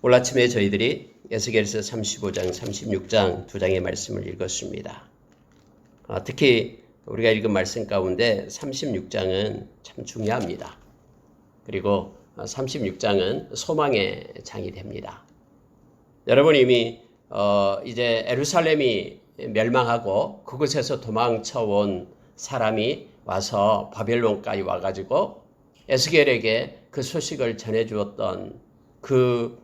오늘 아침에 저희들이 에스겔서 35장, 36장 두 장의 말씀을 읽었습니다. 특히 우리가 읽은 말씀 가운데 36장은 참 중요합니다. 그리고 36장은 소망의 장이 됩니다. 여러분 이미 이제 예루살렘이 멸망하고 그곳에서 도망쳐온 사람이 와서 바벨론까지 와가지고 에스겔에게 그 소식을 전해주었던 그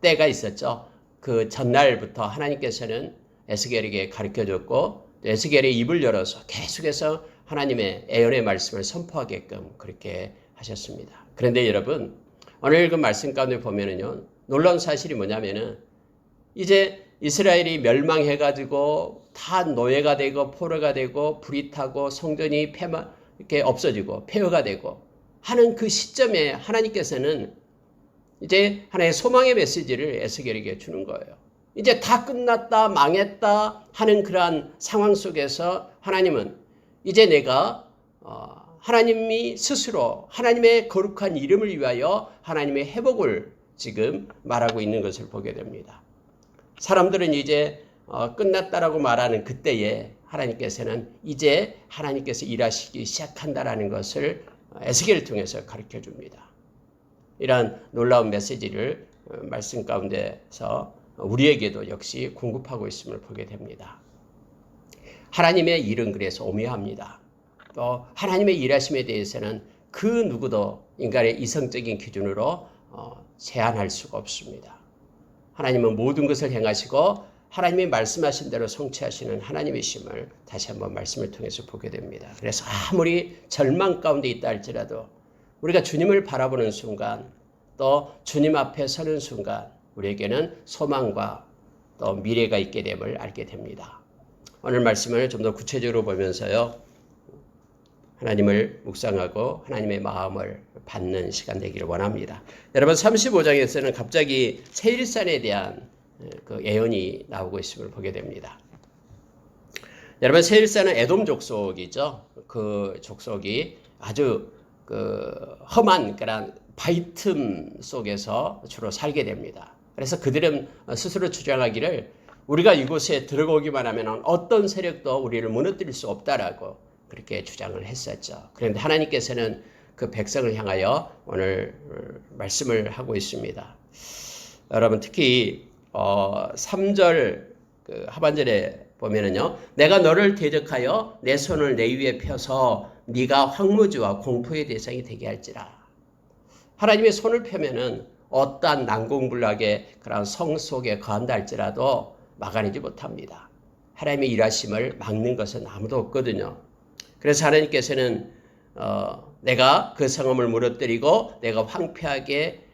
때가 있었죠. 그 전날부터 하나님께서는 에스겔에게 가르쳐줬고 에스겔의 입을 열어서 계속해서 하나님의 예언의 말씀을 선포하게끔 그렇게 하셨습니다. 그런데 여러분 오늘 읽은 말씀 가운데 보면은요, 놀라운 사실이 뭐냐면은 이제 이스라엘이 멸망해가지고 다 노예가 되고 포로가 되고 불이 타고 성전이 이렇게 없어지고 폐허가 되고 하는 그 시점에 하나님께서는 이제 하나의 소망의 메시지를 에스겔에게 주는 거예요. 이제 다 끝났다, 망했다 하는 그러한 상황 속에서 하나님은 이제 내가 하나님이 스스로 하나님의 거룩한 이름을 위하여 하나님의 회복을 지금 말하고 있는 것을 보게 됩니다. 사람들은 이제 끝났다라고 말하는 그때에 하나님께서는 이제 하나님께서 일하시기 시작한다라는 것을 에스겔을 통해서 가르쳐 줍니다. 이러한 놀라운 메시지를 말씀 가운데서 우리에게도 역시 공급하고 있음을 보게 됩니다. 하나님의 일은 그래서 오묘합니다. 또 하나님의 일하심에 대해서는 그 누구도 인간의 이성적인 기준으로 제한할 수가 없습니다. 하나님은 모든 것을 행하시고 하나님이 말씀하신 대로 성취하시는 하나님이심을 다시 한번 말씀을 통해서 보게 됩니다. 그래서 아무리 절망 가운데 있다 할지라도 우리가 주님을 바라보는 순간 또 주님 앞에 서는 순간 우리에게는 소망과 또 미래가 있게 됨을 알게 됩니다. 오늘 말씀을 좀 더 구체적으로 보면서요, 하나님을 묵상하고 하나님의 마음을 받는 시간 되기를 원합니다. 여러분 35장에서는 갑자기 세일산에 대한 그 예언이 나오고 있음을 보게 됩니다. 여러분 세일산은 에돔 족속이죠. 그 족속이 아주 험한 그런 바위 틈 속에서 주로 살게 됩니다. 그래서 그들은 스스로 주장하기를 우리가 이곳에 들어오기만 하면 어떤 세력도 우리를 무너뜨릴 수 없다라고 그렇게 주장을 했었죠. 그런데 하나님께서는 그 백성을 향하여 오늘 말씀을 하고 있습니다. 여러분 특히 3절 하반절에 보면은요, 내가 너를 대적하여 내 손을 내 위에 펴서 네가 황무지와 공포의 대상이 되게 할지라. 하나님의 손을 펴면은 어떠한 난공불락의 그런 성 속에 거한다 할지라도 막아내지 못합니다. 하나님의 일하심을 막는 것은 아무도 없거든요. 그래서 하나님께서는 내가 그 성읍을 무너뜨리고 네가 황폐하게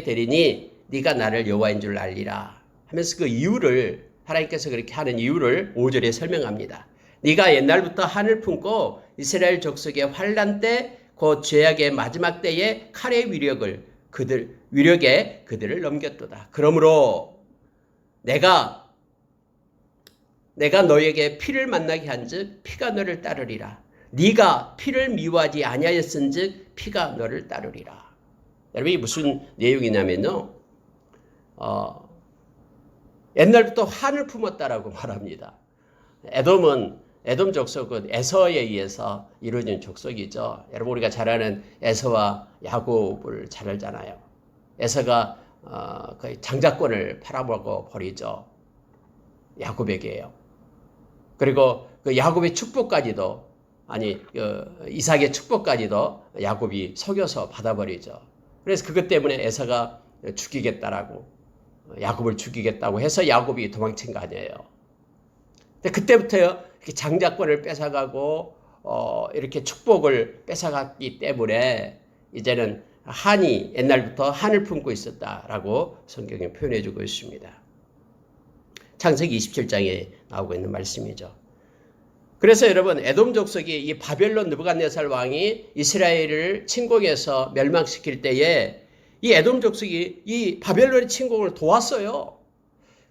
되리니 네가 나를 여호와인 줄 알리라 하면서 그 이유를 하나님께서 그렇게 하는 이유를 5절에 설명합니다. 네가 옛날부터 한을 품고 이스라엘 족속의 환난 때 그 죄악의 마지막 때에 칼의 위력에 그들을 넘겼도다. 그러므로 내가 너에게 피를 만나게 한즉 피가 너를 따르리라. 네가 피를 미워하지 아니하였은즉 피가 너를 따르리라. 여러분 이 무슨 내용이냐면요, 옛날부터 한을 품었다라고 말합니다. 에돔 족속은 에서에 의해서 이루어진 족속이죠. 여러분 우리가 잘 아는 에서와 야곱을 잘 알잖아요. 에서가 거의 장자권을 팔아먹어 버리죠. 야곱에게요. 그리고 그 야곱의 축복까지도 이삭의 축복까지도 야곱이 속여서 받아버리죠. 그래서 그것 때문에 에서가 죽이겠다라고 야곱을 죽이겠다고 해서 야곱이 도망친 거 아니에요. 근데 그때부터 장자권을 뺏어가고 이렇게 축복을 뺏어갔기 때문에 이제는 한이 옛날부터 한을 품고 있었다라고 성경에 표현해주고 있습니다. 창세기 27장에 나오고 있는 말씀이죠. 그래서 여러분 에돔 족속이 이 바벨론 느부갓네살 왕이 이스라엘을 침공해서 멸망시킬 때에 이 에돔 족속이 이 바벨론의 침공을 도왔어요.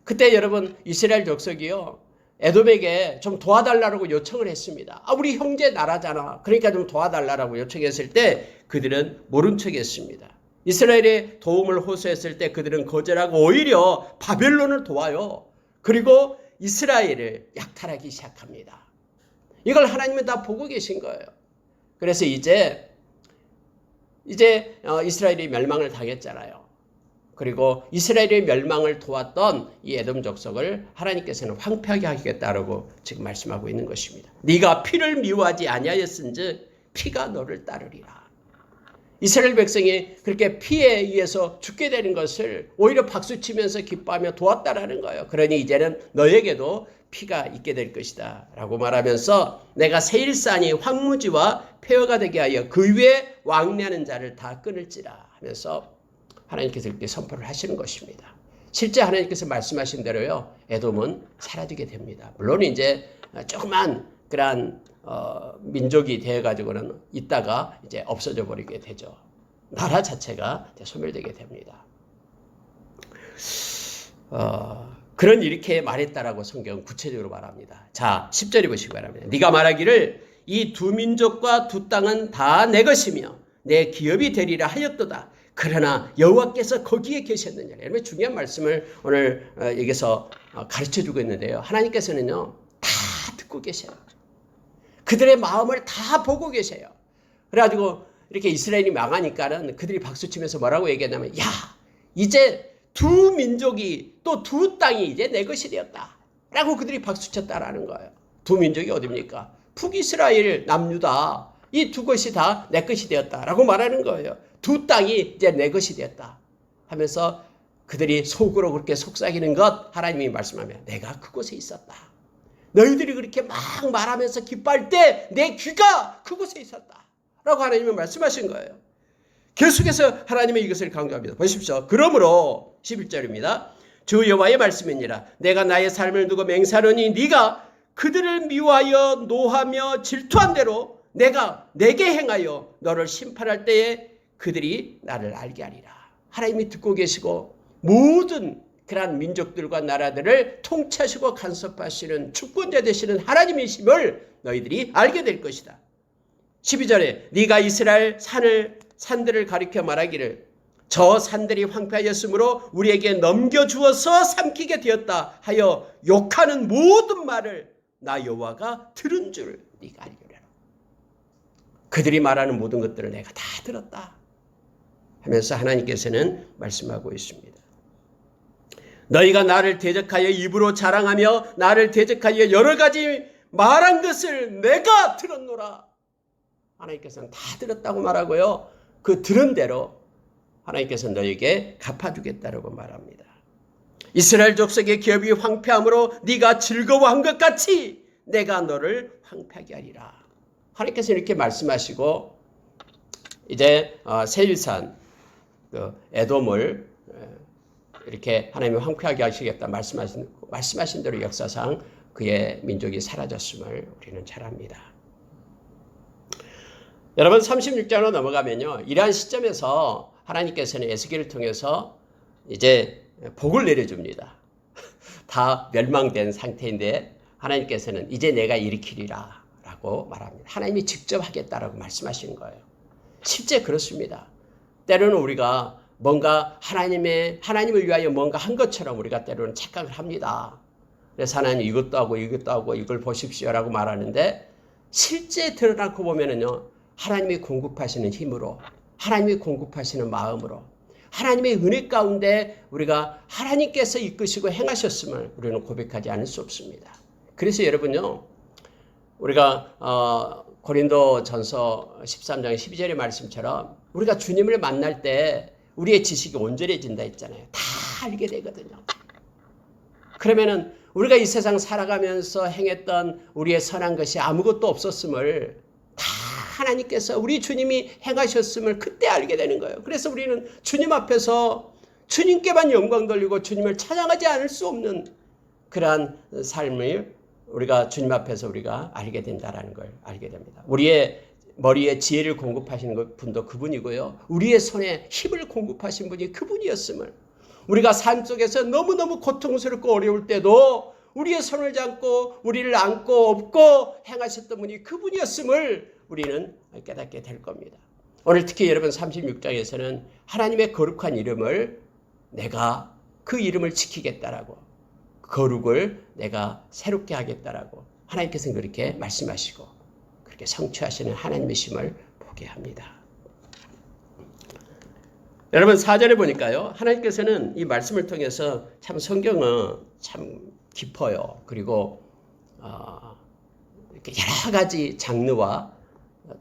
그때 여러분 이스라엘 족속이요, 에돔에게 좀 도와달라고 요청을 했습니다. 우리 형제 나라잖아. 그러니까 좀 도와달라고 요청했을 때 그들은 모른 척했습니다. 이스라엘의 도움을 호소했을 때 그들은 거절하고 오히려 바벨론을 도와요. 그리고 이스라엘을 약탈하기 시작합니다. 이걸 하나님은 다 보고 계신 거예요. 그래서 이제 이스라엘이 멸망을 당했잖아요. 그리고 이스라엘의 멸망을 도왔던 이 에돔 족속을 하나님께서는 황폐하게 하겠다라고 지금 말씀하고 있는 것입니다. 네가 피를 미워하지 아니하였은즉 피가 너를 따르리라. 이스라엘 백성이 그렇게 피에 의해서 죽게 되는 것을 오히려 박수치면서 기뻐하며 도왔다라는 거예요. 그러니 이제는 너에게도 피가 있게 될 것이다 라고 말하면서 내가 세일산이 황무지와 폐허가 되게 하여 그 위에 왕래하는 자를 다 끊을지라 하면서 하나님께서 이렇게 선포를 하시는 것입니다. 실제 하나님께서 말씀하신 대로요, 에돔은 사라지게 됩니다. 물론 이제 조그만 그런 민족이 되어가지고는 있다가 이제 없어져 버리게 되죠. 나라 자체가 소멸되게 됩니다. 그런 이렇게 말했다라고 성경은 구체적으로 말합니다. 자, 10절에 보시기 바랍니다. 네가 말하기를 이 두 민족과 두 땅은 다 내 것이며 내 기업이 되리라 하였도다. 그러나 여호와께서 거기에 계셨느냐. 여러분 중요한 말씀을 오늘 여기서 가르쳐주고 있는데요. 하나님께서는요 다 듣고 계셔요. 그들의 마음을 다 보고 계세요. 그래가지고 이렇게 이스라엘이 망하니까는 그들이 박수치면서 뭐라고 얘기했냐면, 야, 이제 두 민족이 또 두 땅이 이제 내 것이 되었다 라고 그들이 박수쳤다라는 거예요. 두 민족이 어디입니까? 북이스라엘, 남유다, 이 두 것이 다 내 것이 되었다라고 말하는 거예요. 두 땅이 이제 내 것이 되었다 하면서 그들이 속으로 그렇게 속삭이는 것, 하나님이 말씀하면 내가 그곳에 있었다. 너희들이 그렇게 막 말하면서 기뻐할 때 내 귀가 그곳에 있었다 라고 하나님은 말씀하신 거예요. 계속해서 하나님은 이것을 강조합니다. 보십시오. 그러므로 11절입니다. 주 여호와의 말씀이니라. 내가 나의 삶을 두고 맹세하노니 네가 그들을 미워하여 노하며 질투한 대로 내가 내게 행하여 너를 심판할 때에 그들이 나를 알게 하리라. 하나님이 듣고 계시고 모든 그러한 민족들과 나라들을 통치하시고 간섭하시는 주권자 되시는 하나님이심을 너희들이 알게 될 것이다. 12절에 네가 이스라엘 산들을 가리켜 말하기를 저 산들이 황폐하였으므로 우리에게 넘겨주어서 삼키게 되었다 하여 욕하는 모든 말을 나 여호와가 들은 줄 네가 알리라. 그들이 말하는 모든 것들을 내가 다 들었다 하면서 하나님께서는 말씀하고 있습니다. 너희가 나를 대적하여 입으로 자랑하며 나를 대적하여 여러 가지 말한 것을 내가 들었노라. 하나님께서는 다 들었다고 말하고요. 그 들은 대로 하나님께서 너에게 갚아주겠다라고 말합니다. 이스라엘 족속의 기업이 황폐함으로 네가 즐거워한 것 같이 내가 너를 황폐하게 하리라. 하나님께서 이렇게 말씀하시고 이제 세일산 에돔을 이렇게 하나님이 황폐하게 하시겠다 말씀하신 대로 역사상 그의 민족이 사라졌음을 우리는 잘 압니다. 여러분 36장으로 넘어가면요. 이러한 시점에서 하나님께서는 에스겔을 통해서 이제 복을 내려줍니다. 다 멸망된 상태인데 하나님께서는 이제 내가 일으키리라 라고 말합니다. 하나님이 직접 하겠다라고 말씀하시는 거예요. 실제 그렇습니다. 때로는 우리가 뭔가 하나님을 위하여 뭔가 한 것처럼 우리가 때로는 착각을 합니다. 그래서 하나님 이것도 하고 이것도 하고 이걸 보십시오라고 말하는데 실제 드러나고 보면은요. 하나님이 공급하시는 힘으로 하나님이 공급하시는 마음으로 하나님의 은혜 가운데 우리가 하나님께서 이끄시고 행하셨음을 우리는 고백하지 않을 수 없습니다. 그래서 여러분요. 우리가 고린도전서 13장 12절의 말씀처럼 우리가 주님을 만날 때 우리의 지식이 온전해진다 했잖아요. 다 알게 되거든요. 그러면은 우리가 이 세상 살아가면서 행했던 우리의 선한 것이 아무것도 없었음을 다 하나님께서 우리 주님이 행하셨음을 그때 알게 되는 거예요. 그래서 우리는 주님 앞에서 주님께만 영광 돌리고 주님을 찬양하지 않을 수 없는 그러한 삶을 우리가 주님 앞에서 우리가 알게 된다는 걸 알게 됩니다. 우리의 머리에 지혜를 공급하시는 분도 그분이고요. 우리의 손에 힘을 공급하신 분이 그분이었음을 우리가 삶 속에서 너무너무 고통스럽고 어려울 때도 우리의 손을 잡고 우리를 안고 업고 행하셨던 분이 그분이었음을 우리는 깨닫게 될 겁니다. 오늘 특히 여러분 36장에서는 하나님의 거룩한 이름을 내가 그 이름을 지키겠다라고, 거룩을 내가 새롭게 하겠다라고 하나님께서는 그렇게 말씀하시고 그렇게 성취하시는 하나님의 심을 보게 합니다. 여러분 4절에 보니까요, 하나님께서는 이 말씀을 통해서 참 성경은 참 깊어요. 그리고 이렇게 여러 가지 장르와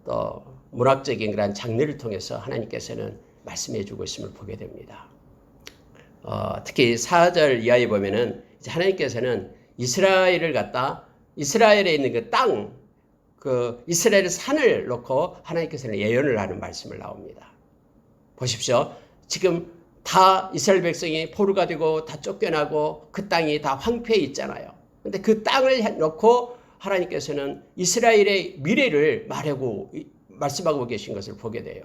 또 문학적인 그런 장르를 통해서 하나님께서는 말씀해 주고 있음을 보게 됩니다. 특히 4절 이하에 보면은 이제 하나님께서는 이스라엘을 갖다 이스라엘에 있는 그 땅, 그 이스라엘 산을 놓고 하나님께서는 예언을 하는 말씀을 나옵니다. 보십시오. 지금 다 이스라엘 백성이 포로가 되고 다 쫓겨나고 그 땅이 다 황폐해 있잖아요. 근데 그 땅을 놓고 하나님께서는 이스라엘의 미래를 말씀하고 계신 것을 보게 돼요.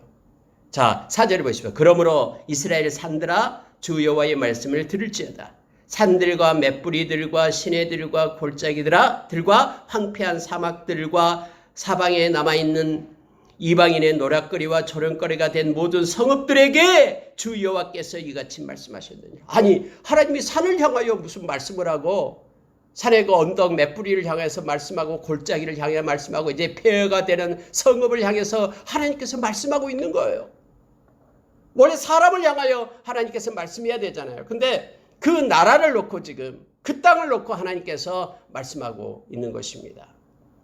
자, 4절을 보십시오. 그러므로 이스라엘 산들아 주 여호와의 말씀을 들을지어다. 산들과 맷뿌리들과 시내들과 골짜기들아 들과 황폐한 사막들과 사방에 남아있는 이방인의 노략거리와 조롱거리가 된 모든 성읍들에게 주 여호와께서 이같이 말씀하셨느니라. 아니, 하나님이 산을 향하여 무슨 말씀을 하고 산의 그 언덕 맷뿌리를 향해서 말씀하고 골짜기를 향해 말씀하고 이제 폐허가 되는 성읍을 향해서 하나님께서 말씀하고 있는 거예요. 원래 사람을 향하여 하나님께서 말씀해야 되잖아요. 근데 그 나라를 놓고 지금 그 땅을 놓고 하나님께서 말씀하고 있는 것입니다.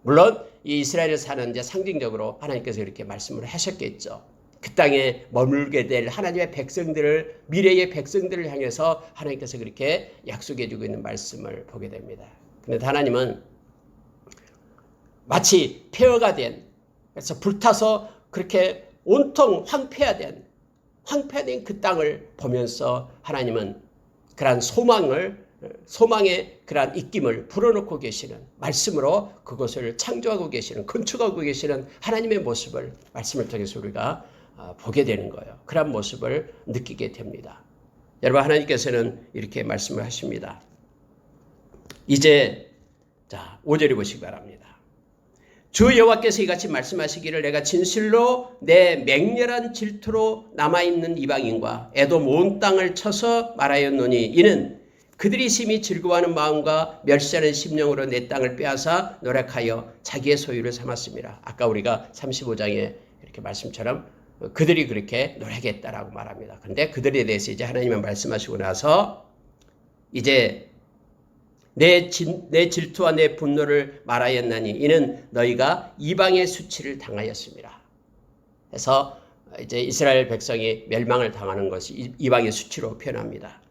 물론 이 이스라엘을 사는 이제 상징적으로 하나님께서 이렇게 말씀을 하셨겠죠. 그 땅에 머물게 될 하나님의 백성들을, 미래의 백성들을 향해서 하나님께서 그렇게 약속해 주고 있는 말씀을 보게 됩니다. 그런데 하나님은 마치 폐허가 된, 그래서 불타서 그렇게 온통 황폐화된 그 땅을 보면서 하나님은 그러한 소망의 그러한 입김을 불어넣고 계시는 말씀으로 그것을 창조하고 계시는, 건축하고 계시는 하나님의 모습을 말씀을 통해서 우리가 보게 되는 거예요. 그런 모습을 느끼게 됩니다. 여러분, 하나님께서는 이렇게 말씀을 하십니다. 이제 자 5절에 보시기 바랍니다. 주 여호와께서 이같이 말씀하시기를 내가 진실로 내 맹렬한 질투로 남아있는 이방인과 에돔 온 땅을 쳐서 말하였노니 이는 그들이 심히 즐거워하는 마음과 멸시하는 심령으로 내 땅을 빼앗아 노력하여 자기의 소유를 삼았습니다. 아까 우리가 35장에 이렇게 말씀처럼 그들이 그렇게 노력했다라고 말합니다. 그런데 그들에 대해서 이제 하나님은 말씀하시고 나서 이제 내 질투와 내 분노를 말하였나니 이는 너희가 이방의 수치를 당하였습니다. 그래서 이제 이스라엘 백성이 멸망을 당하는 것이 이방의 수치로 표현합니다.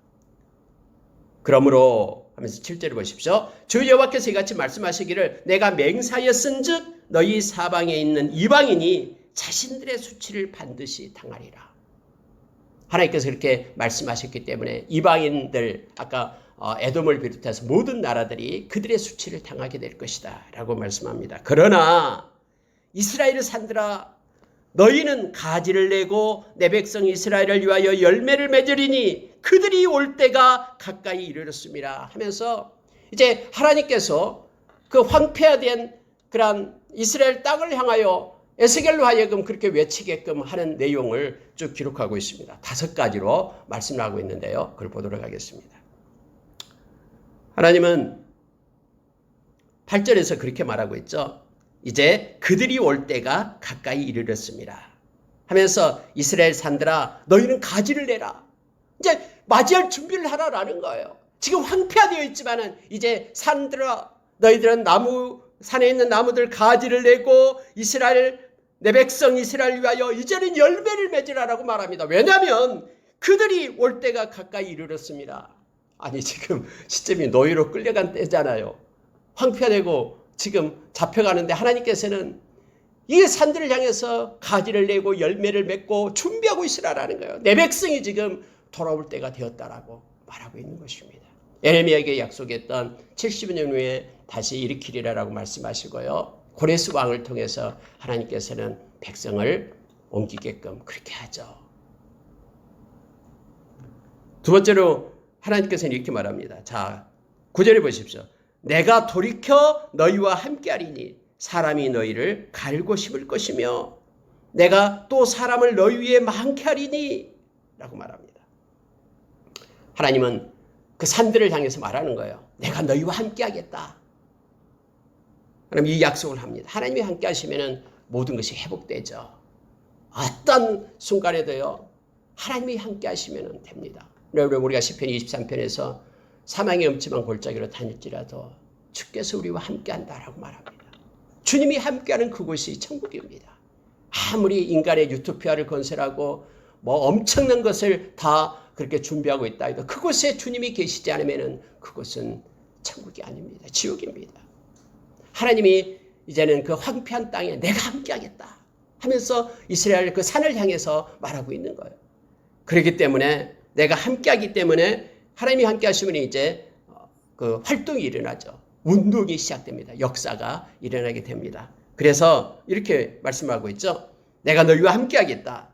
그러므로 하면서 7절을 보십시오. 주 여호와께서 이같이 말씀하시기를 내가 맹사하였은즉 너희 사방에 있는 이방인이 자신들의 수치를 반드시 당하리라. 하나님께서 그렇게 말씀하셨기 때문에 이방인들, 아까 에돔을 비롯해서 모든 나라들이 그들의 수치를 당하게 될 것이다 라고 말씀합니다. 그러나 이스라엘의 산들아 너희는 가지를 내고 내 백성 이스라엘을 위하여 열매를 맺으리니 그들이 올 때가 가까이 이르렀습니다 하면서 이제 하나님께서 그 황폐화된 그런 이스라엘 땅을 향하여 에스겔로 하여금 그렇게 외치게끔 하는 내용을 쭉 기록하고 있습니다. 5가지로 말씀을 하고 있는데요. 그걸 보도록 하겠습니다. 하나님은 8절에서 그렇게 말하고 있죠. 이제 그들이 올 때가 가까이 이르렀습니다 하면서 이스라엘 산들아 너희는 가지를 내라. 이제 맞이할 준비를 하라라는 거예요. 지금 황폐화되어 있지만은 이제 산들아 너희들은 산에 있는 나무들 가지를 내고 내 백성 이스라엘 위하여 이제는 열매를 맺으라라고 말합니다. 왜냐하면 그들이 올 때가 가까이 이르렀습니다. 아니 지금 시점이 노예로 끌려간 때잖아요. 황폐화되고 지금 잡혀가는데 하나님께서는 이 산들을 향해서 가지를 내고 열매를 맺고 준비하고 있으라라는 거예요. 내 백성이 지금 돌아올 때가 되었다라고 말하고 있는 것입니다. 에레미야에게 약속했던 70년 후에 다시 일으키리라라고 말씀하시고요. 고레스 왕을 통해서 하나님께서는 백성을 옮기게끔 그렇게 하죠. 두 번째로 하나님께서는 이렇게 말합니다. 자, 9절에 보십시오. 내가 돌이켜 너희와 함께하리니 사람이 너희를 갈고 심을 것이며 내가 또 사람을 너희 위에 많게 하리니 라고 말합니다. 하나님은 그 산들을 향해서 말하는 거예요. 내가 너희와 함께 하겠다. 그럼 이 약속을 합니다. 하나님이 함께 하시면 모든 것이 회복되죠. 어떤 순간에도요, 하나님이 함께 하시면 됩니다. 우리가 시편 23편에서 사망의 음침한 골짜기로 다닐지라도 주께서 우리와 함께 한다라고 말합니다. 주님이 함께하는 그곳이 천국입니다. 아무리 인간의 유토피아를 건설하고 뭐 엄청난 것을 다 그렇게 준비하고 있다 해도 그곳에 주님이 계시지 않으면 그곳은 천국이 아닙니다. 지옥입니다. 하나님이 이제는 그 황폐한 땅에 내가 함께하겠다 하면서 이스라엘 그 산을 향해서 말하고 있는 거예요. 그렇기 때문에 내가 함께하기 때문에 하나님이 함께하시면 이제 그 활동이 일어나죠. 운동이 시작됩니다. 역사가 일어나게 됩니다. 그래서 이렇게 말씀하고 있죠. 내가 너희와 함께하겠다.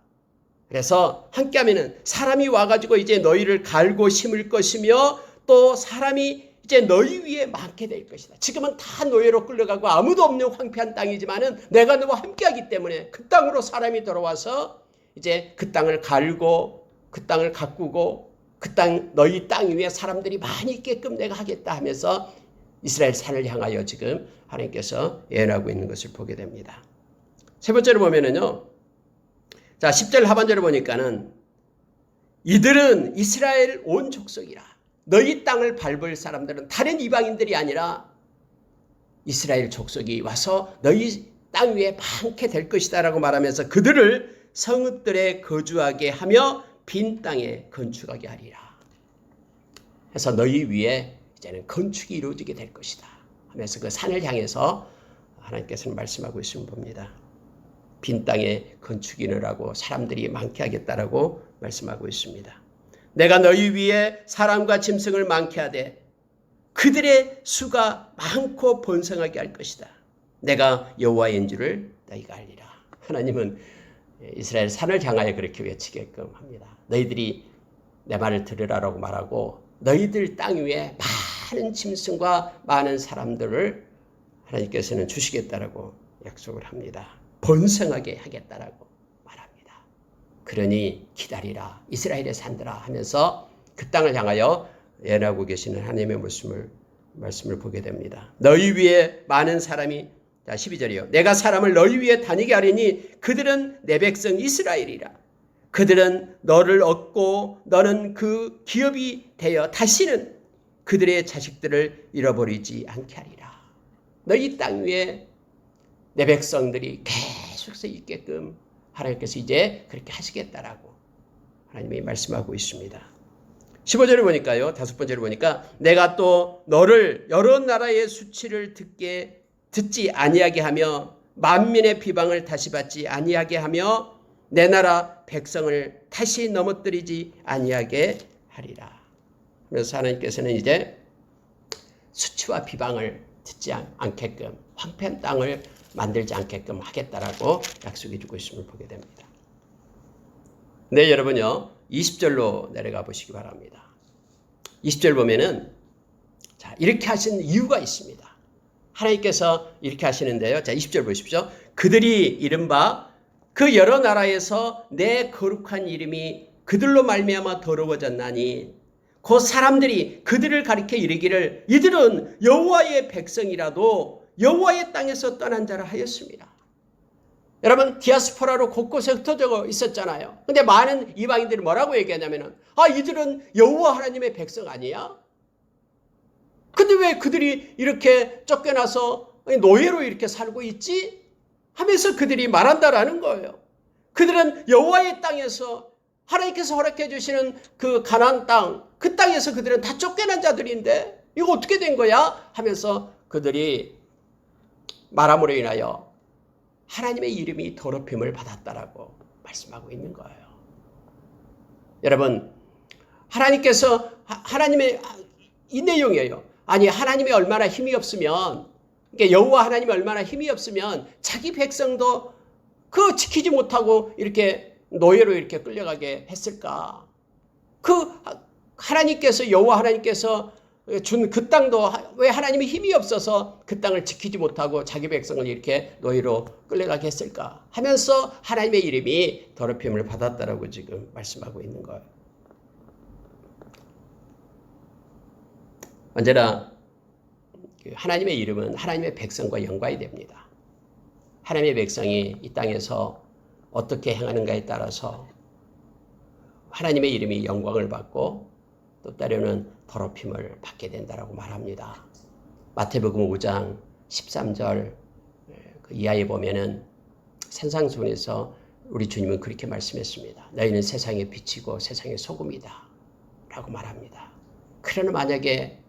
그래서 함께하면은 사람이 와가지고 이제 너희를 갈고 심을 것이며 또 사람이 이제 너희 위에 많게 될 것이다. 지금은 다 노예로 끌려가고 아무도 없는 황폐한 땅이지만은 내가 너와 함께하기 때문에 그 땅으로 사람이 들어와서 이제 그 땅을 갈고 그 땅을 가꾸고 그 땅 너희 땅 위에 사람들이 많이 있게끔 내가 하겠다 하면서 이스라엘 산을 향하여 지금 하나님께서 예언하고 있는 것을 보게 됩니다. 세 번째로 보면은요. 자, 10절 하반절을 보니까는 이들은 이스라엘 온 족속이라. 너희 땅을 밟을 사람들은 다른 이방인들이 아니라 이스라엘 족속이 와서 너희 땅 위에 많게 될 것이다 라고 말하면서 그들을 성읍들에 거주하게 하며 빈 땅에 건축하게 하리라. 해서 너희 위에 이제는 건축이 이루어지게 될 것이다 하면서 그 산을 향해서 하나님께서는 말씀하고 있음을 봅니다. 빈 땅에 건축이 일어나고 사람들이 많게 하겠다라고 말씀하고 있습니다. 내가 너희 위에 사람과 짐승을 많게 하되 그들의 수가 많고 번성하게 할 것이다. 내가 여호와인 줄을 너희가 알리라. 하나님은 이스라엘 산을 향하여 그렇게 외치게끔 합니다. 너희들이 내 말을 들으라라고 말하고 너희들 땅 위에 많은 짐승과 많은 사람들을 하나님께서는 주시겠다라고 약속을 합니다. 번성하게 하겠다라고 말합니다. 그러니 기다리라 이스라엘의 산들아 하면서 그 땅을 향하여 예언하고 계시는 하나님의 말씀을 보게 됩니다. 너희 위에 많은 사람이 자 12절이요. 내가 사람을 너희 위에 다니게 하리니 그들은 내 백성 이스라엘이라. 그들은 너를 얻고 너는 그 기업이 되어 다시는 그들의 자식들을 잃어버리지 않게 하리라. 너희 땅 위에 내 백성들이 계속해서 있게끔 하나님께서 이제 그렇게 하시겠다라고 하나님이 말씀하고 있습니다. 15절을 보니까요. 다섯 번째로 보니까 내가 또 너를 여러 나라의 수치를 듣지 아니하게 하며 만민의 비방을 다시 받지 아니하게 하며 내 나라 백성을 다시 넘어뜨리지 아니하게 하리라. 그래서 하나님께서는 이제 수치와 비방을 듣지 않게끔 황폐한 땅을 만들지 않게끔 하겠다라고 약속해 주고 있음을 보게 됩니다. 네, 여러분요. 20절로 내려가 보시기 바랍니다. 20절 보면은 자, 이렇게 하신 이유가 있습니다. 하나님께서 이렇게 하시는데요. 자, 20절 보십시오. 그들이 이른바 그 여러 나라에서 내 거룩한 이름이 그들로 말미암아 더러워졌나니 그 사람들이 그들을 가리켜 이르기를 이들은 여호와의 백성이라도 여호와의 땅에서 떠난 자라 하였습니다. 여러분 디아스포라로 곳곳에 흩어져 있었잖아요. 근데 많은 이방인들이 뭐라고 얘기하냐면은 이들은 여호와 하나님의 백성 아니야? 근데 왜 그들이 이렇게 쫓겨나서 노예로 이렇게 살고 있지? 하면서 그들이 말한다라는 거예요. 그들은 여호와의 땅에서 하나님께서 허락해 주시는 그 가나안 땅, 그 땅에서 그들은 다 쫓겨난 자들인데 이거 어떻게 된 거야? 하면서 그들이 말함으로 인하여 하나님의 이름이 더럽힘을 받았다라고 말씀하고 있는 거예요. 여러분, 하나님께서 하나님의 이 내용이에요. 아니 하나님이 얼마나 힘이 없으면 그러니까 여호와 하나님이 얼마나 힘이 없으면 자기 백성도 그 지키지 못하고 이렇게 노예로 이렇게 끌려가게 했을까? 그 하나님께서 여호와 하나님께서 준 그 땅도 왜 하나님이 힘이 없어서 그 땅을 지키지 못하고 자기 백성을 이렇게 노예로 끌려가게 했을까 하면서 하나님의 이름이 더럽힘을 받았다라고 지금 말씀하고 있는 거예요. 언제나 하나님의 이름은 하나님의 백성과 연관이 됩니다. 하나님의 백성이 이 땅에서 어떻게 행하는가에 따라서 하나님의 이름이 영광을 받고 또 때로는 더럽힘을 받게 된다라고 말합니다. 마태복음 5장 13절 그 이하에 보면은 산상수훈에서 우리 주님은 그렇게 말씀했습니다. 너희는 세상의 빛이고 세상의 소금이다 라고 말합니다. 그러나 만약에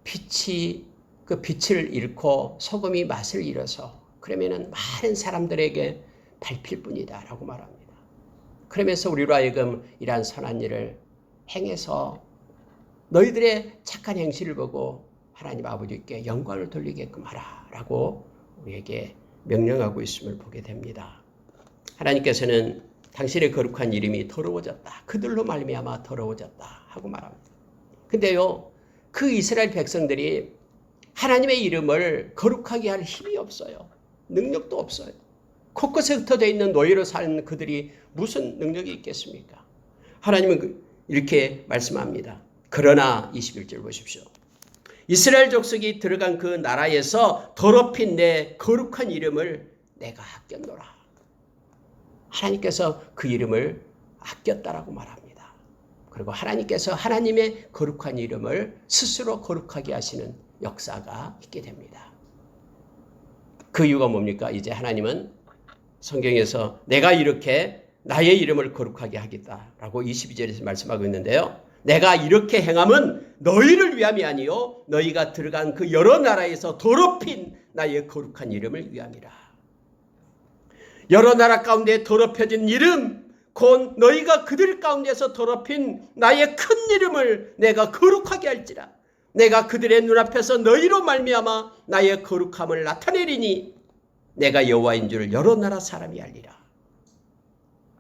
빛이 그 빛을 잃고 소금이 맛을 잃어서 그러면은 많은 사람들에게 밟힐 뿐이다 라고 말합니다. 그러면서 우리로 하여금 이러한 선한 일을 행해서 너희들의 착한 행실을 보고 하나님 아버지께 영광을 돌리게끔 하라 라고 우리에게 명령하고 있음을 보게 됩니다. 하나님께서는 당신의 거룩한 이름이 더러워졌다. 그들로 말미암아 더러워졌다 하고 말합니다. 근데요, 그 이스라엘 백성들이 하나님의 이름을 거룩하게 할 힘이 없어요. 능력도 없어요. 곳곳에 흩어져 있는 노예로 사는 그들이 무슨 능력이 있겠습니까? 하나님은 이렇게 말씀합니다. 그러나 21절 보십시오. 이스라엘 족속이 들어간 그 나라에서 더럽힌 내 거룩한 이름을 내가 아꼈노라. 하나님께서 그 이름을 아꼈다라고 말합니다. 그리고 하나님께서 하나님의 거룩한 이름을 스스로 거룩하게 하시는 역사가 있게 됩니다. 그 이유가 뭡니까? 이제 하나님은 성경에서 내가 이렇게 나의 이름을 거룩하게 하겠다라고 22절에서 말씀하고 있는데요. 내가 이렇게 행함은 너희를 위함이 아니요 너희가 들어간 그 여러 나라에서 더럽힌 나의 거룩한 이름을 위함이라. 여러 나라 가운데 더럽혀진 이름 곧 너희가 그들 가운데서 더럽힌 나의 큰 이름을 내가 거룩하게 할지라. 내가 그들의 눈앞에서 너희로 말미암아 나의 거룩함을 나타내리니 내가 여호와인 줄 여러 나라 사람이 알리라.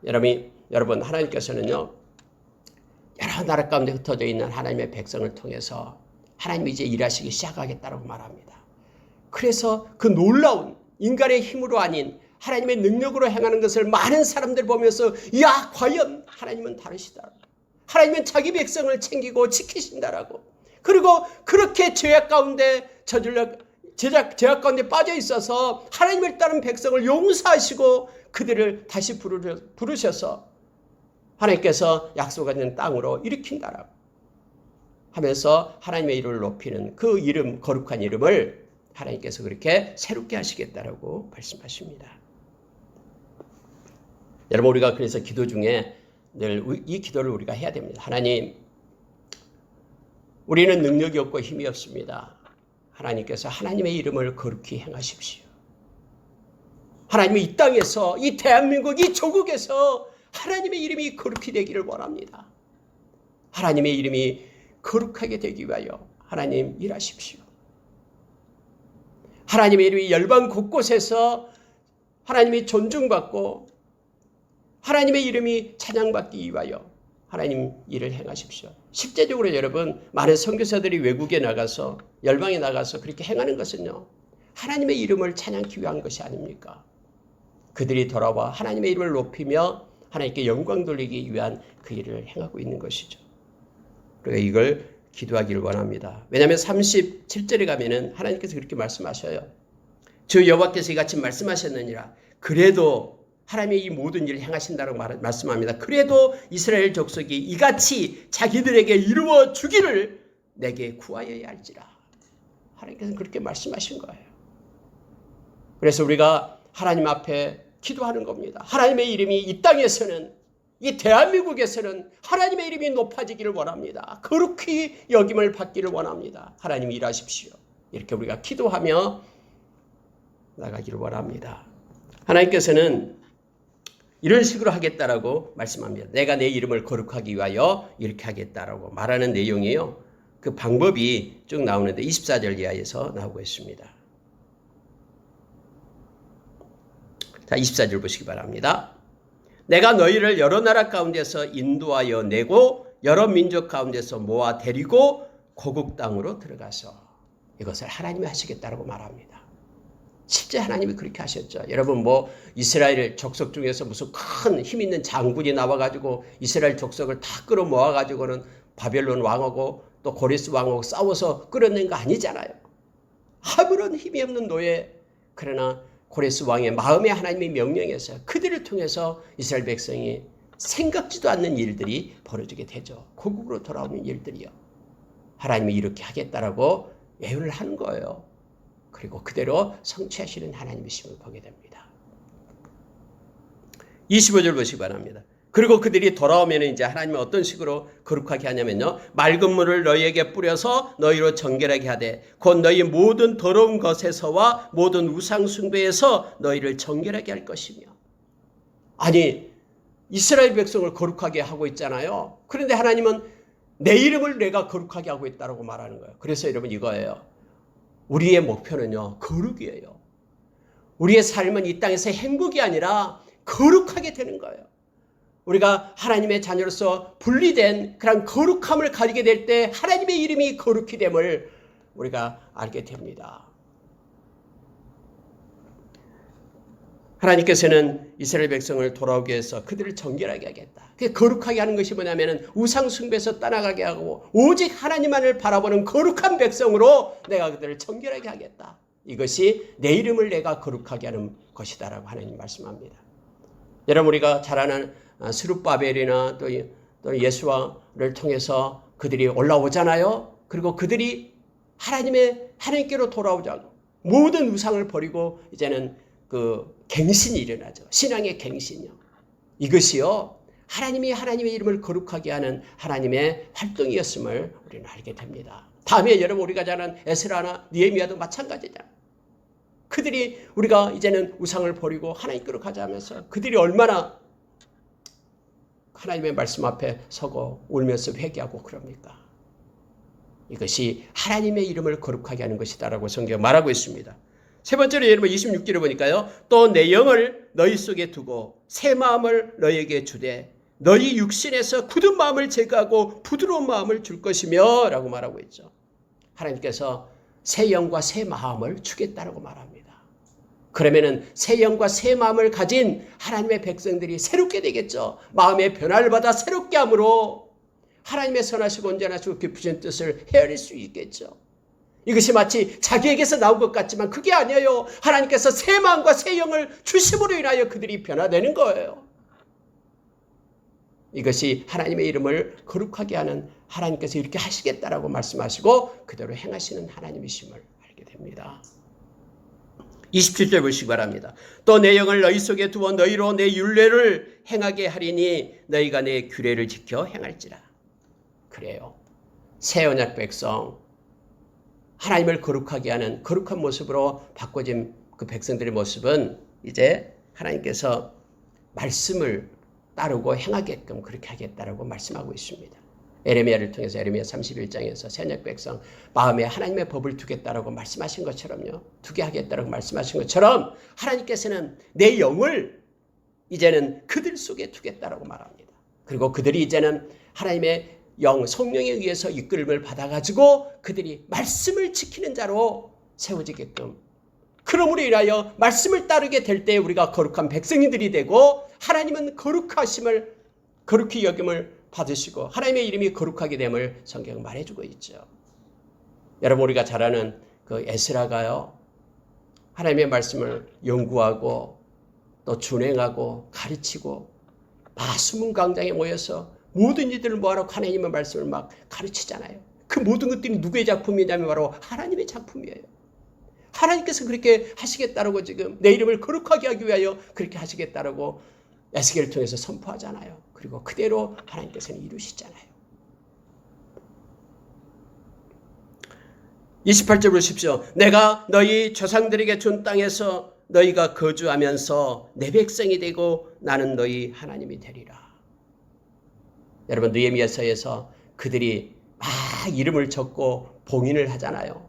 여러분 하나님께서는요 여러 나라 가운데 흩어져 있는 하나님의 백성을 통해서 하나님이 이제 일하시기 시작하겠다고 말합니다. 그래서 그 놀라운 인간의 힘으로 아닌 하나님의 능력으로 행하는 것을 많은 사람들 보면서 야 과연 하나님은 다르시다. 하나님은 자기 백성을 챙기고 지키신다라고. 그리고 그렇게 죄악 가운데 죄악 가운데 빠져 있어서 하나님을 따른 백성을 용서하시고 그들을 다시 부르셔서 하나님께서 약속하는 땅으로 일으킨다라고 하면서 하나님의 이름을 높이는 그 이름, 거룩한 이름을 하나님께서 그렇게 새롭게 하시겠다라고 말씀하십니다. 여러분 우리가 그래서 기도 중에 늘 이 기도를 우리가 해야 됩니다. 하나님, 우리는 능력이 없고 힘이 없습니다. 하나님께서 하나님의 이름을 거룩히 행하십시오. 하나님이 이 땅에서, 이 대한민국, 이 조국에서 하나님의 이름이 거룩히 되기를 원합니다. 하나님의 이름이 거룩하게 되기 위하여 하나님 일하십시오. 하나님의 이름이 열방 곳곳에서 하나님이 존중받고 하나님의 이름이 찬양받기 위하여 하나님 일을 행하십시오. 실제적으로 여러분 많은 선교사들이 외국에 나가서 열방에 나가서 그렇게 행하는 것은요 하나님의 이름을 찬양하기 위한 것이 아닙니까? 그들이 돌아와 하나님의 이름을 높이며 하나님께 영광 돌리기 위한 그 일을 행하고 있는 것이죠. 그러니까 이걸 기도하기를 원합니다. 왜냐하면 37절에 가면은 하나님께서 그렇게 말씀하셔요. 주 여호와께서 이같이 말씀하셨느니라. 그래도 하나님의 이 모든 일을 행하신다고 말씀합니다. 그래도 이스라엘 족속이 이같이 자기들에게 이루어 주기를 내게 구하여야 할지라. 하나님께서는 그렇게 말씀하신 거예요. 그래서 우리가 하나님 앞에 기도하는 겁니다. 하나님의 이름이 이 땅에서는, 이 대한민국에서는 하나님의 이름이 높아지기를 원합니다. 거룩히 여김을 받기를 원합니다. 하나님 일하십시오. 이렇게 우리가 기도하며 나가기를 원합니다. 하나님께서는 이런 식으로 하겠다라고 말씀합니다. 내가 내 이름을 거룩하기 위하여 이렇게 하겠다라고 말하는 내용이에요. 그 방법이 쭉 나오는데 24절 이하에서 나오고 있습니다. 자, 24절 보시기 바랍니다. 내가 너희를 여러 나라 가운데서 인도하여 내고 여러 민족 가운데서 모아 데리고 고국 땅으로 들어가서 이것을 하나님이 하시겠다고 말합니다. 실제 하나님이 그렇게 하셨죠. 여러분 뭐 이스라엘 족속 중에서 무슨 큰 힘 있는 장군이 나와가지고 이스라엘 족속을 다 끌어모아가지고는 바벨론 왕하고 또 고레스 왕하고 싸워서 끌어낸 거 아니잖아요. 아무런 힘이 없는 노예. 그러나 고레스 왕의 마음에 하나님의 명령에서 그들을 통해서 이스라엘 백성이 생각지도 않는 일들이 벌어지게 되죠. 고국으로 돌아오는 일들이요. 하나님이 이렇게 하겠다라고 예언을 하는 거예요. 그리고 그대로 성취하시는 하나님이심을 보게 됩니다. 25절 보시기 바랍니다. 그리고 그들이 돌아오면 이제 하나님은 어떤 식으로 거룩하게 하냐면요. 맑은 물을 너희에게 뿌려서 너희로 정결하게 하되 곧 너희 모든 더러운 것에서와 모든 우상 숭배에서 너희를 정결하게 할 것이며. 아니 이스라엘 백성을 거룩하게 하고 있잖아요. 그런데 하나님은 내 이름을 내가 거룩하게 하고 있다고 말하는 거예요. 그래서 여러분 이거예요. 우리의 목표는요. 거룩이에요. 우리의 삶은 이 땅에서 행복이 아니라 거룩하게 되는 거예요. 우리가 하나님의 자녀로서 분리된 그런 거룩함을 가지게 될 때 하나님의 이름이 거룩히 됨을 우리가 알게 됩니다. 하나님께서는 이스라엘 백성을 돌아오게 해서 그들을 정결하게 하겠다. 거룩하게 하는 것이 뭐냐면 우상 숭배에서 떠나가게 하고 오직 하나님만을 바라보는 거룩한 백성으로 내가 그들을 정결하게 하겠다. 이것이 내 이름을 내가 거룩하게 하는 것이다라고 하나님 말씀합니다. 여러분 우리가 잘 아는 스룹바벨이나 또 예수와를 통해서 그들이 올라오잖아요. 그리고 그들이 하나님께로 돌아오자고 모든 우상을 버리고 이제는 그 갱신이 일어나죠. 신앙의 갱신이요. 이것이요. 하나님이 하나님의 이름을 거룩하게 하는 하나님의 활동이었음을 우리는 알게 됩니다. 다음에 여러분 우리가 잘 아는 에스라나 느헤미야도 마찬가지잖아요. 그들이 우리가 이제는 우상을 버리고 하나님께로 가자 하면서 그들이 얼마나 하나님의 말씀 앞에 서고 울면서 회개하고 그럽니까? 이것이 하나님의 이름을 거룩하게 하는 것이다라고 성경에 말하고 있습니다. 세 번째로 여러분 26절을 보니까요. 또 내 영을 너희 속에 두고 새 마음을 너희에게 주되 너희 육신에서 굳은 마음을 제거하고 부드러운 마음을 줄 것이며 라고 말하고 있죠. 하나님께서 새 영과 새 마음을 주겠다라고 말합니다. 그러면은 새 영과 새 마음을 가진 하나님의 백성들이 새롭게 되겠죠. 마음의 변화를 받아 새롭게 함으로 하나님의 선하시고 온전하시고 깊으신 뜻을 헤아릴 수 있겠죠. 이것이 마치 자기에게서 나온 것 같지만 그게 아니에요. 하나님께서 새 마음과 새 영을 주심으로 인하여 그들이 변화되는 거예요. 이것이 하나님의 이름을 거룩하게 하는 하나님께서 이렇게 하시겠다라고 말씀하시고 그대로 행하시는 하나님이심을 알게 됩니다. 27절 보시기 바랍니다. 또 내 영을 너희 속에 두어 너희로 내 율례를 행하게 하리니 너희가 내 규례를 지켜 행할지라. 그래요. 새 언약 백성 하나님을 거룩하게 하는 거룩한 모습으로 바꿔진 그 백성들의 모습은 이제 하나님께서 말씀을 따르고 행하게끔 그렇게 하겠다라고 말씀하고 있습니다. 에레미야를 통해서 에레미야 31장에서 새 언약 백성 마음에 하나님의 법을 두겠다라고 말씀하신 것처럼요. 두게 하겠다라고 말씀하신 것처럼 하나님께서는 내 영을 이제는 그들 속에 두겠다라고 말합니다. 그리고 그들이 이제는 하나님의 영, 성령에 의해서 이끌림을 받아가지고 그들이 말씀을 지키는 자로 세워지게끔 그러므로 인하여 말씀을 따르게 될 때 우리가 거룩한 백성이들이 되고 하나님은 거룩하심을 거룩히 여김을 받으시고 하나님의 이름이 거룩하게 됨을 성경은 말해주고 있죠. 여러분 우리가 잘 아는 그 에스라가요. 하나님의 말씀을 연구하고 또 준행하고 가르치고 수문 광장에 모여서 모든 이들을 모아놓고 하나님의 말씀을 막 가르치잖아요. 그 모든 것들이 누구의 작품이냐면 바로 하나님의 작품이에요. 하나님께서 그렇게 하시겠다라고 지금 내 이름을 거룩하게 하기 위하여 그렇게 하시겠다라고 에스겔을 통해서 선포하잖아요. 그리고 그대로 하나님께서는 이루시잖아요. 28절 보십시오. 내가 너희 조상들에게 준 땅에서 너희가 거주하면서 내 백성이 되고 나는 너희 하나님이 되리라. 여러분 느헤미야서에서 그들이 막 이름을 적고 봉인을 하잖아요.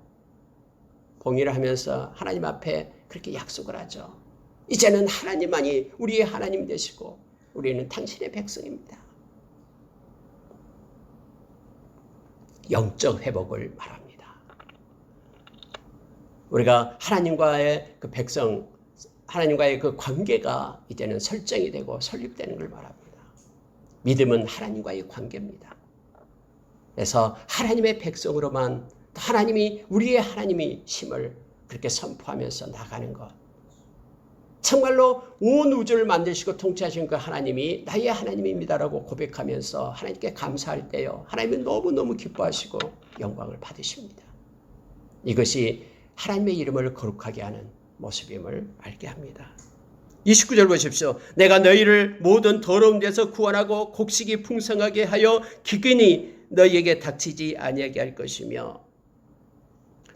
봉인을 하면서 하나님 앞에 그렇게 약속을 하죠. 이제는 하나님만이 우리의 하나님 되시고 우리는 당신의 백성입니다. 영적 회복을 말합니다. 우리가 하나님과의 그 백성, 하나님과의 그 관계가 이제는 설정이 되고 설립되는 걸 말합니다. 믿음은 하나님과의 관계입니다. 그래서 하나님의 백성으로만 하나님이 우리의 하나님이 심을 그렇게 선포하면서 나가는 것. 정말로 온 우주를 만드시고 통치하신 그 하나님이 나의 하나님입니다라고 고백하면서 하나님께 감사할 때요. 하나님은 너무너무 기뻐하시고 영광을 받으십니다. 이것이 하나님의 이름을 거룩하게 하는 모습임을 알게 합니다. 29절 보십시오. 내가 너희를 모든 더러운 데서 구원하고 곡식이 풍성하게 하여 기근이 너희에게 닥치지 아니하게 할 것이며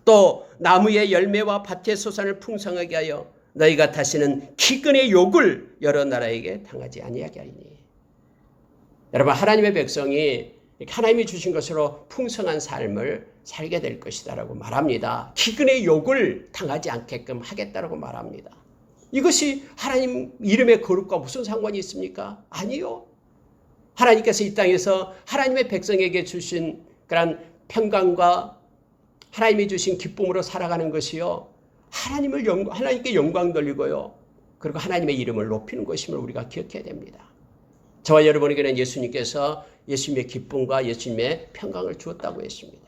또 나무의 열매와 밭의 소산을 풍성하게 하여 너희가 다시는 기근의 욕을 여러 나라에게 당하지 아니하게 하리니. 여러분, 하나님의 백성이 하나님이 주신 것으로 풍성한 삶을 살게 될 것이다라고 말합니다. 기근의 욕을 당하지 않게끔 하겠다라고 말합니다. 이것이 하나님 이름의 거룩과 무슨 상관이 있습니까? 아니요. 하나님께서 이 땅에서 하나님의 백성에게 주신 그런 평강과 하나님이 주신 기쁨으로 살아가는 것이요. 하나님께 영광 돌리고요. 그리고 하나님의 이름을 높이는 것임을 우리가 기억해야 됩니다. 저와 여러분에게는 예수님께서 예수님의 기쁨과 예수님의 평강을 주었다고 했습니다.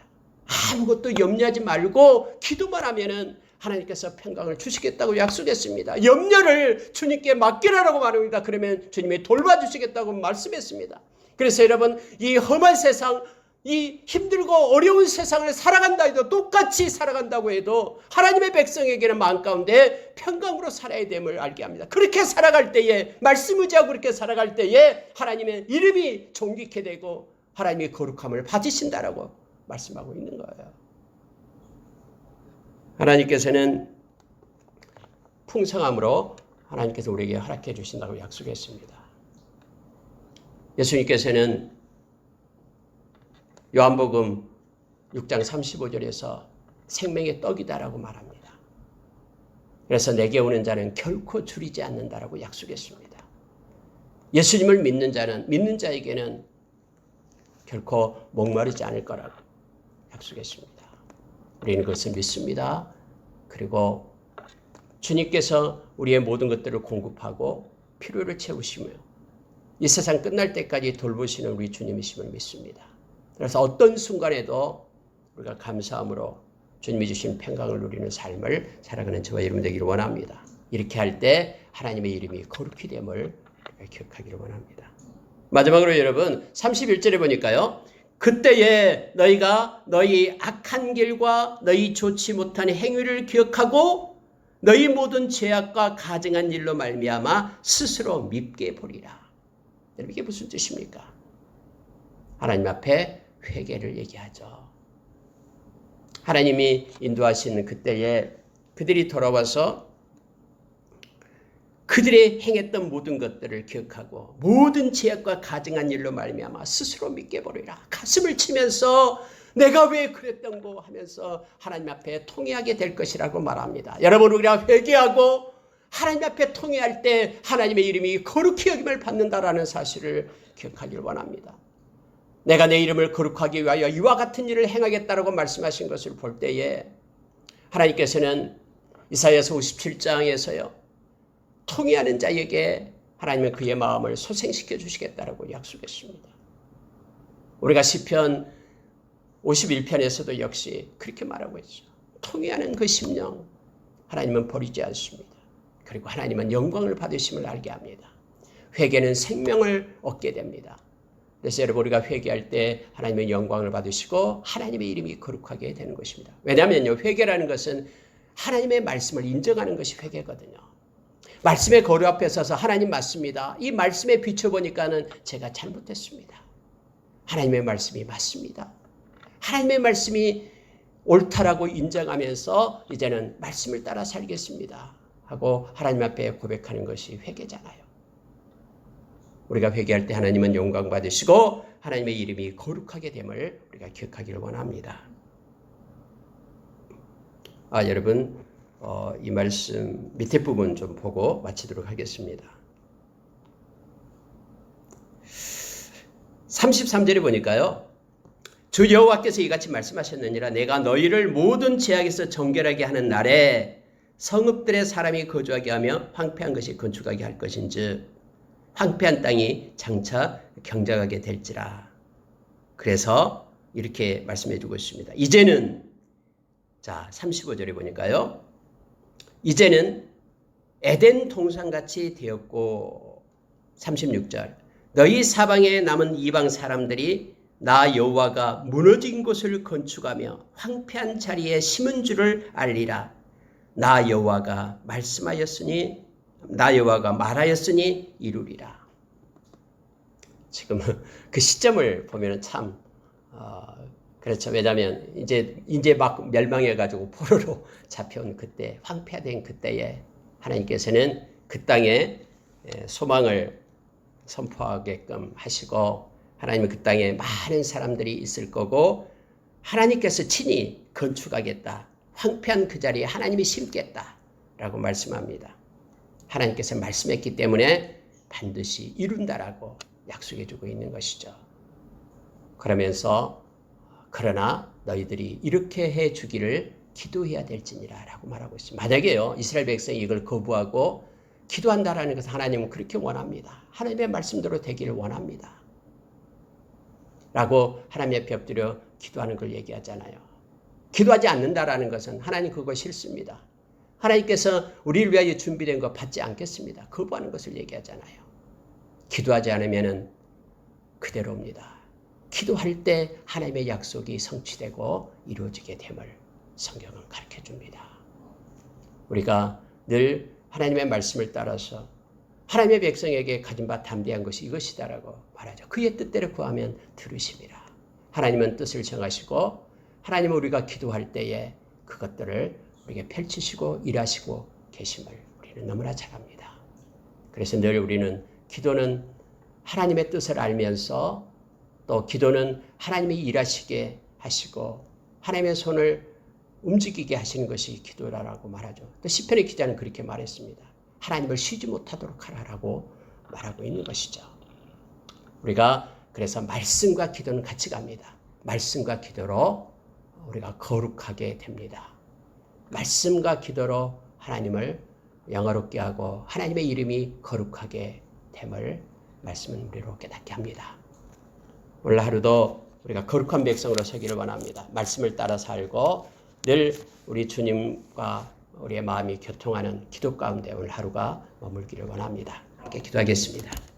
아무것도 염려하지 말고 기도만 하면은 하나님께서 평강을 주시겠다고 약속했습니다. 염려를 주님께 맡기라고 말합니다. 그러면 주님이 돌봐주시겠다고 말씀했습니다. 그래서 여러분, 이 험한 세상, 이 힘들고 어려운 세상을 살아간다 해도 똑같이 살아간다고 해도 하나님의 백성에게는 마음 가운데 평강으로 살아야 됨을 알게 합니다. 그렇게 살아갈 때에, 말씀 의지하고 그렇게 살아갈 때에 하나님의 이름이 존귀케 되고 하나님의 거룩함을 받으신다라고 말씀하고 있는 거예요. 하나님께서는 풍성함으로 하나님께서 우리에게 허락해 주신다고 약속했습니다. 예수님께서는 요한복음 6장 35절에서 생명의 떡이다라고 말합니다. 그래서 내게 오는 자는 결코 줄이지 않는다라고 약속했습니다. 예수님을 믿는 자에게는 결코 목마르지 않을 거라고 약속했습니다. 우리는 그것을 믿습니다. 그리고 주님께서 우리의 모든 것들을 공급하고 필요를 채우시며 이 세상 끝날 때까지 돌보시는 우리 주님이심을 믿습니다. 그래서 어떤 순간에도 우리가 감사함으로 주님이 주신 평강을 누리는 삶을 살아가는 저와 여러분 되기를 원합니다. 이렇게 할 때 하나님의 이름이 거룩히 됨을 기억하기를 원합니다. 마지막으로 여러분 31절에 보니까요. 그때에 너희가 너희 악한 길과 너희 좋지 못한 행위를 기억하고 너희 모든 죄악과 가증한 일로 말미암아 스스로 밉게 보리라. 여러분, 이게 무슨 뜻입니까? 하나님 앞에 회개를 얘기하죠. 하나님이 인도하시는 그때에 그들이 돌아와서 그들의 행했던 모든 것들을 기억하고 모든 죄악과 가증한 일로 말미암아 스스로 밉게 보리라. 가슴을 치면서 내가 왜 그랬던고 하면서 하나님 앞에 통회하게 될 것이라고 말합니다. 여러분, 우리가 회개하고 하나님 앞에 통회할 때 하나님의 이름이 거룩히 여김을 받는다라는 사실을 기억하길 원합니다. 내가 내 이름을 거룩하기 위하여 이와 같은 일을 행하겠다라고 말씀하신 것을 볼 때에 하나님께서는 이사야서 57장에서요. 통회하는 자에게 하나님은 그의 마음을 소생시켜 주시겠다라고 약속했습니다. 우리가 시편 51편에서도 역시 그렇게 말하고 있죠. 통회하는 그 심령 하나님은 버리지 않습니다. 그리고 하나님은 영광을 받으심을 알게 합니다. 회개는 생명을 얻게 됩니다. 그래서 여러분, 우리가 회개할 때 하나님의 영광을 받으시고 하나님의 이름이 거룩하게 되는 것입니다. 왜냐하면요, 회개라는 것은 하나님의 말씀을 인정하는 것이 회개거든요. 말씀의 거리 앞에 서서 하나님 맞습니다. 이 말씀에 비춰보니까는 제가 잘못했습니다. 하나님의 말씀이 맞습니다. 하나님의 말씀이 옳다라고 인정하면서 이제는 말씀을 따라 살겠습니다 하고 하나님 앞에 고백하는 것이 회개잖아요. 우리가 회개할 때 하나님은 영광 받으시고 하나님의 이름이 거룩하게 됨을 우리가 기억하기를 원합니다. 여러분, 이 말씀 밑에 부분 좀 보고 마치도록 하겠습니다. 33절에 보니까요. 주 여호와께서 이같이 말씀하셨느니라. 내가 너희를 모든 죄악에서 정결하게 하는 날에 성읍들의 사람이 거주하게 하며 황폐한 것이 건축하게 할 것인즉 황폐한 땅이 장차 경작하게 될지라. 그래서 이렇게 말씀해 주고 있습니다. 이제는 자 35절에 보니까요. 이제는 에덴 동산같이 되었고 36절 너희 사방에 남은 이방 사람들이 나 여호와가 무너진 곳을 건축하며 황폐한 자리에 심은 줄을 알리라. 나 여호와가 말씀하였으니 나 여호와가 말하였으니 이루리라. 지금 그 시점을 보면은 참 그렇죠. 왜냐하면 이제 막 멸망해가지고 포로로 잡혀온 그때 황폐화된 그때에 하나님께서는 그 땅에 소망을 선포하게끔 하시고 하나님은 그 땅에 많은 사람들이 있을 거고 하나님께서 친히 건축하겠다. 황폐한 그 자리에 하나님이 심겠다라고 말씀합니다. 하나님께서 말씀했기 때문에 반드시 이룬다라고 약속해주고 있는 것이죠. 그러면서 그러나 너희들이 이렇게 해주기를 기도해야 될지니라 라고 말하고 있습니다. 만약에요 이스라엘 백성이 이걸 거부하고 기도한다라는 것은 하나님은 그렇게 원합니다. 하나님의 말씀대로 되기를 원합니다. 라고 하나님 앞에 엎드려 기도하는 걸 얘기하잖아요. 기도하지 않는다라는 것은 하나님 그거 싫습니다. 하나님께서 우리를 위하여 준비된 거 받지 않겠습니다. 거부하는 것을 얘기하잖아요. 기도하지 않으면 그대로입니다. 기도할 때 하나님의 약속이 성취되고 이루어지게 됨을 성경은 가르쳐 줍니다. 우리가 늘 하나님의 말씀을 따라서 하나님의 백성에게 가진 바 담대한 것이 이것이다라고 말하죠. 그의 뜻대로 구하면 들으심이라. 하나님은 뜻을 정하시고 하나님은 우리가 기도할 때에 그것들을 우리에게 펼치시고 일하시고 계심을 우리는 너무나 잘 압니다. 그래서 늘 우리는 기도는 하나님의 뜻을 알면서 또 기도는 하나님이 일하시게 하시고 하나님의 손을 움직이게 하시는 것이 기도라고 말하죠. 또 시편의 기자는 그렇게 말했습니다. 하나님을 쉬지 못하도록 하라라고 말하고 있는 것이죠. 우리가 그래서 말씀과 기도는 같이 갑니다. 말씀과 기도로 우리가 거룩하게 됩니다. 말씀과 기도로 하나님을 영화롭게 하고 하나님의 이름이 거룩하게 됨을 말씀은 우리로 깨닫게 합니다. 오늘 하루도 우리가 거룩한 백성으로 서기를 원합니다. 말씀을 따라 살고 늘 우리 주님과 우리의 마음이 교통하는 기도 가운데 오늘 하루가 머물기를 원합니다. 함께 기도하겠습니다.